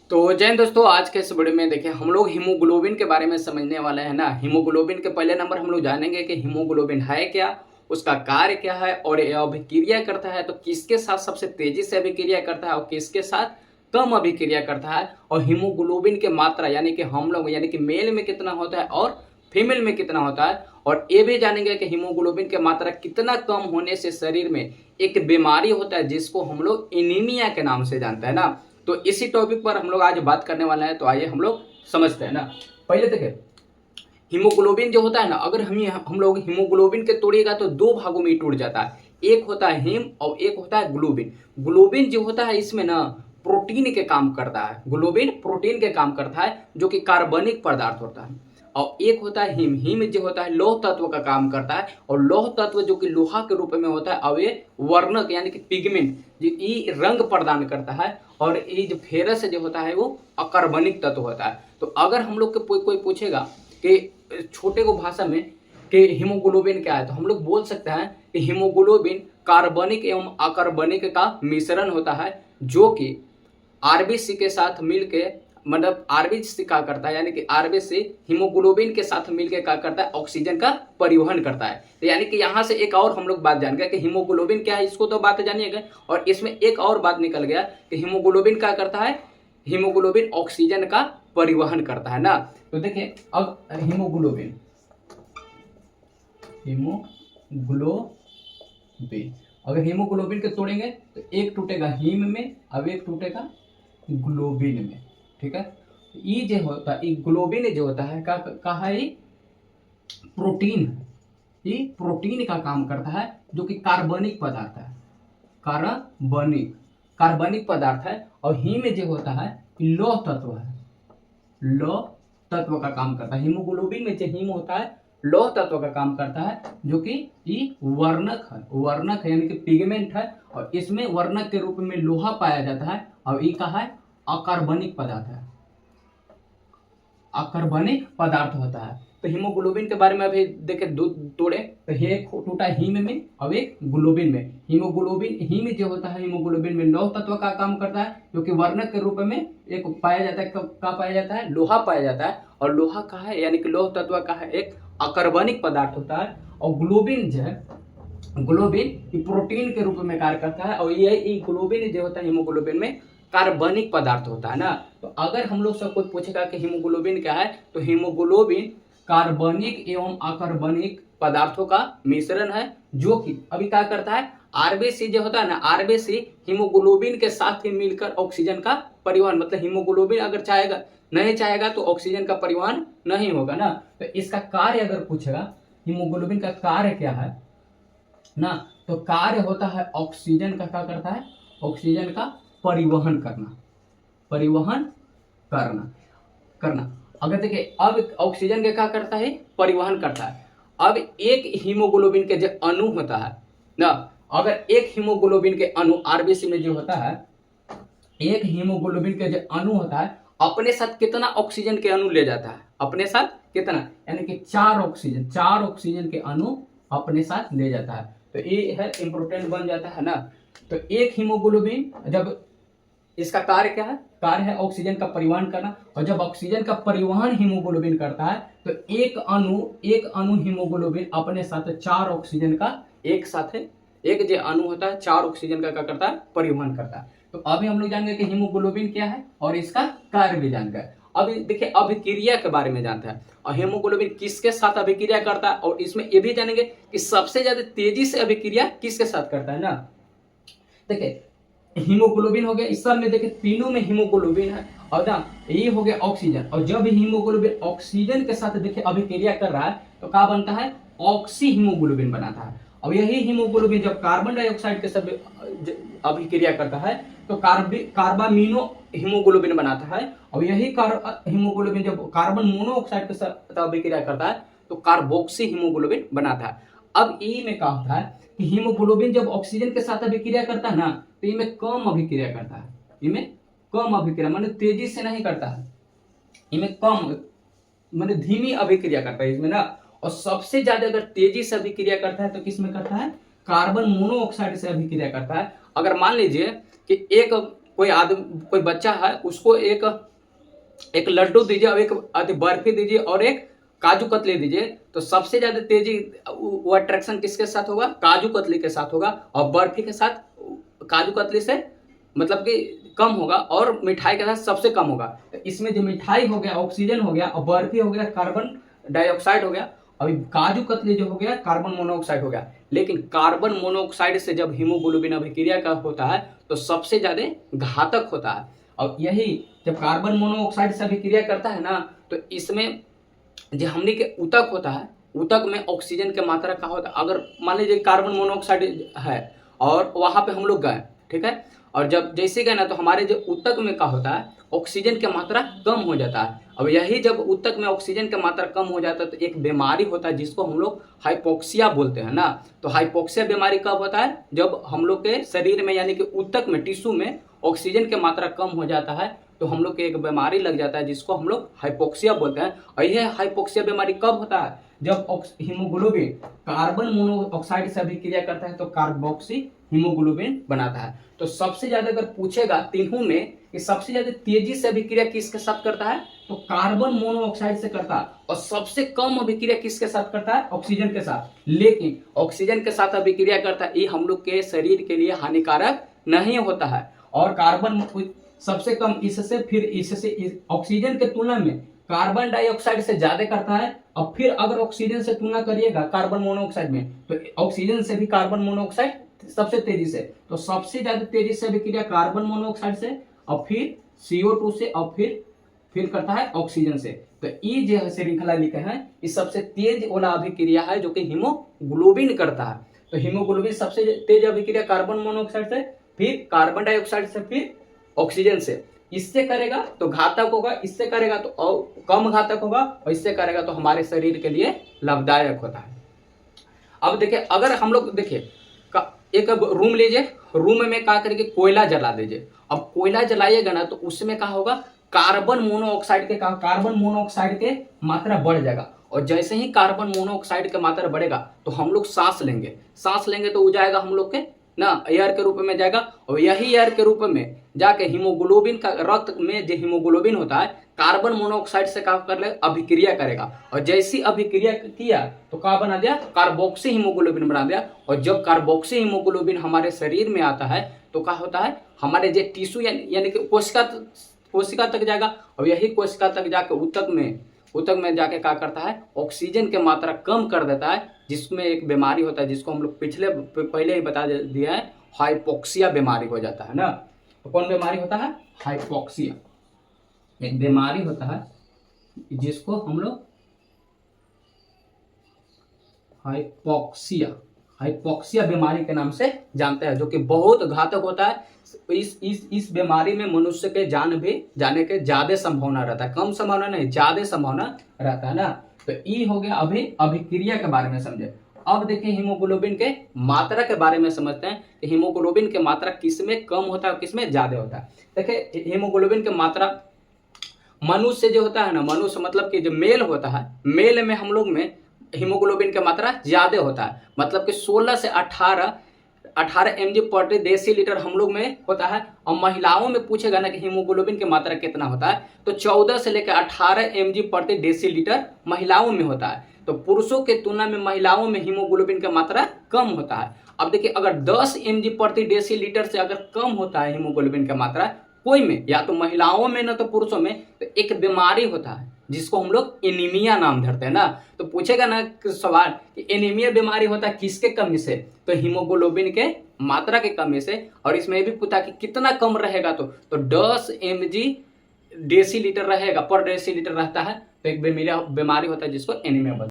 तो जय हिंद दोस्तों, आज के इस वीडियो में देखिए हम लोग हीमोग्लोबिन के बारे में समझने वाले हैं ना। हीमोग्लोबिन के पहले नंबर हम लोग जानेंगे कि हीमोग्लोबिन है क्या, उसका कार्य क्या है और यह अभिक्रिया करता है तो किसके साथ सबसे तेजी से अभिक्रिया करता है और किसके साथ कम अभिक्रिया करता है, और हीमोग्लोबिन की मात्रा यानी कि हम लोग यानी कि मेल में कितना होता है और फीमेल में कितना होता है। और ये भी जानेंगे कि हीमोग्लोबिन की मात्रा कितना कम होने से शरीर में एक बीमारी होता है जिसको हम लोग एनीमिया के नाम से जानते हैं ना। तो इसी टॉपिक पर हम लोग आज बात करने वाले हैं, तो आइए हम लोग समझते हैं ना। पहले देखिए हीमोग्लोबिन जो होता है ना, अगर हम लोग हीमोग्लोबिन के तोड़िएगा तो दो भागों में टूट जाता है। एक होता है हीम और एक होता है ग्लोबिन। ग्लोबिन जो होता है इसमें ना प्रोटीन के काम करता है, ग्लोबिन प्रोटीन के काम करता है जो कि कार्बनिक पदार्थ होता है। और एक होता है हीम, हीम जो होता है लौह तत्व का काम करता है, और लौह तत्व जो कि लोहा के रूप में होता है और ये वर्णक यानी कि पिगमेंट ये रंग प्रदान करता है। और ये जो फेरस जो होता है वो अकार्बनिक तत्व होता है। तो अगर हम लोग को कोई पूछेगा कि छोटे को भाषा में कि हीमोग्लोबिन क्या है, तो हम लोग बोल सकते हैं कि हीमोग्लोबिन कार्बनिक एवं अकार्बनिक का मिश्रण होता है जो कि आरबीसी के साथ मिलके मतलब आरबीसी क्या करता है यानी कि आरबीसी हीमोग्लोबिन के साथ मिलकर क्या करता है, ऑक्सीजन का परिवहन करता है। तो यानी कि यहाँ से एक और हम लोग बात जान गए कि हीमोग्लोबिन क्या है, इसको तो बात जानिएगा। और इसमें एक और बात निकल गया कि हीमोग्लोबिन क्या करता है, हीमोग्लोबिन ऑक्सीजन का परिवहन करता है ना। तो देखिए अब हीमोग्लोबिन अगर हीमोग्लोबिन के तोड़ेंगे तो एक टूटेगा हीम में अब एक टूटेगा ग्लोबिन में, ठीक है। ये जो होता है ग्लोबिन जो होता है कहा है प्रोटीन, ये प्रोटीन का काम करता है जो कि कार्बनिक पदार्थ है, कार्बनिक पदार्थ है। और हीम जो होता है लौह तत्व है, लौह तत्व का काम करता है। हीमोग्लोबिन में जो हीम होता है लौह तत्व का काम करता है जो कि ये वर्णक है यानी कि पिगमेंट है। और इसमें वर्णक के रूप में लोहा पाया जाता है। और ये कहा है अकार्बनिक पदार्थ है, अकार्बनिक पदार्थ होता है। तो हीमोग्लोबिन के बारे में अभी देखे दो तोड़े, तो एक टूटा हीम में और एक ग्लोबिन में। हीमोग्लोबिन हीम जो होता है हीमोग्लोबिन में लौह तत्व का काम करता है जो कि वर्णक के रूप में एक पाया जाता है। क्या पाया जाता है, लोहा पाया जाता है। और लोहा का है यानी कि लौह तत्व का है एक अकार्बनिक पदार्थ होता है। और ग्लोबिन जो है ग्लोबिन प्रोटीन के रूप में कार्य करता है। और ये ग्लोबिन जो होता है हीमोग्लोबिन में कार्बनिक पदार्थ होता है ना। तो अगर हम लोग सब कुछ पूछेगा कि हीमोग्लोबिन क्या है, तो हीमोग्लोबिन कार्बनिक एवं अकार्बनिक पदार्थों का मिश्रण है जो कि अभी क्या करता है, आरबीसी जो होता है ना, आरबीसी हीमोग्लोबिन के साथ ही मिलकर ऑक्सीजन का परिवहन, मतलब हीमोग्लोबिन अगर नहीं चाहेगा तो ऑक्सीजन का परिवहन नहीं होगा ना। तो इसका कार्य अगर पूछेगा हीमोग्लोबिन का कार्य क्या है ना, तो कार्य होता है ऑक्सीजन का क्या करता है, ऑक्सीजन का परिवहन करना। अगर देखिए अब ऑक्सीजन के क्या करता है, परिवहन करता है। अब एक हीमोग्लोबिन के जो अणु होता है ना, अगर एक हीमोग्लोबिन के अणु आरबीसी में जो होता है, एक हीमोग्लोबिन के जो अणु होता है अपने साथ कितना ऑक्सीजन के अणु ले जाता है, अपने साथ कितना, यानी कि 4 ऑक्सीजन के अणु अपने साथ ले जाता है। तो ये है इंपोर्टेंट बन जाता है ना। तो एक हीमोग्लोबिन जब इसका कार्य क्या है, कार्य है ऑक्सीजन का परिवहन करना। और जब ऑक्सीजन का परिवहन हीमोग्लोबिन करता है तो एक अणु हीमोग्लोबिन अपने साथ 4 ऑक्सीजन का एक साथ है, एक जो अणु होता है 4 ऑक्सीजन का क्या करता है, परिवहन करता है। तो अभी हम लोग जानेंगे कि हीमोग्लोबिन क्या है और इसका कार्य भी जान गए। अभी देखिए अभिक्रिया के बारे में जानते हैं और हीमोग्लोबिन किसके साथ अभिक्रिया करता है, और इसमें ये भी जानेंगे कि सबसे ज्यादा तेजी से अभिक्रिया किसके साथ करता है ना। देखिए हीमोग्लोबिन हो गया, इस सब में देखिए तीनों में हीमोग्लोबिन है और ना ये हो गया ऑक्सीजन। और जब हीमोग्लोबिन ऑक्सीजन के साथ देखिए अभिक्रिया कर रहा है तो क्या बनता है, ऑक्सी हीमोग्लोबिन बनाता है। और यही हीमोग्लोबिन जब कार्बन डाइऑक्साइड के साथ अभिक्रिया करता है तो कार्बामिनो हीमोग्लोबिन बनाता है। और यही हीमोग्लोबिन जब कार्बन मोनोऑक्साइड के साथ अभिक्रिया करता है तो कार्बोक्सी हीमोग्लोबिन बनाता है। अब ई में क्या होता है कि हीमोग्लोबिन जब ऑक्सीजन के साथ अभिक्रिया करता है ना, तो इनमें कम अभिक्रिया करता है, इनमें कम अभिक्रिया माने तेजी से नहीं करता है, इनमें कम माने धीमी अभिक्रिया करता है इसमें ना। और सबसे ज्यादा अगर तेजी से अभिक्रिया करता है तो किसमें करता है, कार्बन मोनोऑक्साइड से अभिक्रिया करता है। अगर मान लीजिए कि एक कोई आदमी, कोई बच्चा है, उसको एक लड्डू दीजिए और एक बर्फी दीजिए और एक काजू कतली दीजिए, तो सबसे ज्यादा तेजी वो अट्रैक्शन किसके साथ होगा? काजू कतली के साथ होगा। और बर्फी के साथ काजू कतली से मतलब कि कम होगा, और मिठाई के साथ सबसे कम होगा। तो इसमें जो मिठाई हो गया ऑक्सीजन हो गया, और बर्फी हो गया कार्बन डाइऑक्साइड हो गया, अभी काजू कतली जो हो गया कार्बन मोनोऑक्साइड हो गया। लेकिन कार्बन मोनोऑक्साइड से जब हीमोग्लोबिन अभिक्रिया का होता है तो सबसे ज्यादा घातक होता है। और यही जब कार्बन मोनोऑक्साइड से अभिक्रिया करता है ना, तो इसमें जो हमने के ऊतक होता है, ऊतक में ऑक्सीजन की मात्रा का होता है। अगर मान लीजिए कार्बन मोनोऑक्साइड है और वहां पे हम लोग गए, ठीक है, और जब जैसे गए ना, तो हमारे जो ऊतक में क्या होता है, ऑक्सीजन की मात्रा कम हो जाता है। अब यही जब ऊतक में ऑक्सीजन की मात्रा कम हो जाता है तो एक बीमारी होता है जिसको हम लोग हाइपोक्सिया बोलते हैं ना। तो हाइपोक्सिया बीमारी कब होता है? जब हम लोग के शरीर में यानी कि ऊतक में, टिश्यू में ऑक्सीजन की मात्रा कम हो जाता है, तो हम लोग के एक बीमारी लग जाता है जिसको हम लोग हाइपोक्सिया बोलते हैं। और यह हाइपोक्सिया बीमारी कब होता है? जब हीमोग्लोबिन कार्बन मोनोऑक्साइड से अभिक्रिया करता है तो कार्बोक्सी हीमोग्लोबिन बनाता है। तो सबसे ज्यादा अगर पूछेगा तीनों में कि सबसे ज्यादा तेजी से अभिक्रिया किसके साथ करता है, तो कार्बन मोनोऑक्साइड से करता है। और सबसे कम अभिक्रिया किसके साथ करता है? ऑक्सीजन के साथ। लेकिन ऑक्सीजन के साथ अभिक्रिया करता है, ये हम लोग के शरीर के लिए हानिकारक नहीं होता है। और कार्बन सबसे कम इससे, फिर इससे ऑक्सीजन के तुलना में कार्बन डाइऑक्साइड से ज्यादा करता है। और फिर अगर ऑक्सीजन से तुलना करिएगा कार्बन मोनोऑक्साइड में, तो ऑक्सीजन से भी कार्बन मोनोऑक्साइड सबसे तेजी से, तो सबसे ज्यादा तेजी से अभिक्रिया कार्बन मोनोऑक्साइड से, और फिर CO2 से, और फिर करता है ऑक्सीजन से। तो ये जो श्रृंखला लिखे हैं, ये सबसे तेज वाला अभिक्रिया है जो कि हीमोग्लोबिन करता है। तो हीमोग्लोबिन सबसे तेज अभिक्रिया कार्बन मोनोऑक्साइड से, फिर कार्बन डाइऑक्साइड से, फिर ऑक्सीजन से। इससे करेगा तो घातक होगा, इससे करेगा तो और कम घातक होगा, और इससे करेगा तो हमारे शरीर के लिए लाभदायक होता है। अब देखिए, अगर हम लोग देखिए एक रूम लीजिए, रूम में क्या करेंगे, कोयला जला दीजिए। अब कोयला जलाइएगा ना, तो उसमें क्या होगा, कार्बन मोनोऑक्साइड के मात्रा बढ़ जाएगा। और जैसे ही कार्बन मोनोऑक्साइड का मात्रा बढ़ेगा तो हम लोग सांस लेंगे तो वो जाएगा हम लोग के ना एयर के रूप में जाएगा। और यही एयर के रूप में जाके हीमोग्लोबिन का, रक्त में जो हीमोग्लोबिन होता है, कार्बन मोनोऑक्साइड से क्या कर ले, अभिक्रिया करेगा। और जैसी अभिक्रिया किया तो क्या बना दिया, कार्बोक्सी हीमोग्लोबिन बना दिया। और जब कार्बोक्सी हीमोग्लोबिन हमारे शरीर में आता है तो क्या होता है, हमारे जो टिश्यू यानी कि कोशिका तक जाएगा। और यही कोशिका तक जाके ऊतक में जाके क्या करता है, ऑक्सीजन की मात्रा कम कर देता है, जिसमें एक बीमारी होता है जिसको हम लोग पहले ही बता दिया है, हाइपोक्सिया बीमारी हो जाता है ना। तो कौन बीमारी होता है? हाइपोक्सिया एक बीमारी होता है जिसको हम लोग हाइपोक्सिया बीमारी के नाम से जानते हैं, जो कि बहुत घातक होता है। इस बीमारी में मनुष्य के जान भी जाने के ज्यादा संभावना रहता है, कम संभावना नहीं, ज्यादा संभावना रहता है ना। तो ये हो गया अभी अभिक्रिया के बारे में समझे। अब देखिए हीमोग्लोबिन के मात्रा के बारे में समझते हैं कि हीमोग्लोबिन की मात्रा किसमें कम होता है और किसमें ज्यादा होता है। देखिए हीमोग्लोबिन की मात्रा मनुष्य जो होता है ना, मनुष्य मतलब कि जो मेल होता है, मेल में हम लोग में हीमोग्लोबिन की मात्रा ज्यादा होता है। मतलब कि 16 से 18 mg प्रति डेसीलीटर हम लोग में होता है। और महिलाओं में पूछेगा ना कि हीमोग्लोबिन की मात्रा कितना होता है, तो 14 से लेकर 18 mg प्रति डेसीलीटर महिलाओं में होता है। तो पुरुषों के तुलना में महिलाओं में हीमोग्लोबिन का मात्रा कम होता है। अब देखिए, अगर 10 mg प्रति डेसीलीटर से अगर कम होता है हीमोग्लोबिन का मात्रा कोई में, या तो महिलाओं में ना तो पुरुषों में, तो एक बीमारी होता है जिसको हम लोग एनीमिया नाम धरते हैं ना। तो पूछेगा ना सवाल कि एनीमिया बीमारी होता है किसके कमी से, तो हीमोग्लोबिन के मात्रा के कमी से। और इसमें भी पूछा कि कितना कम रहेगा, तो 10 mg डेसीलीटर रहेगा, पर डेसीलीटर रहता है, तो एक बीमारी होता है जिसको एनीमिया बोलते हैं।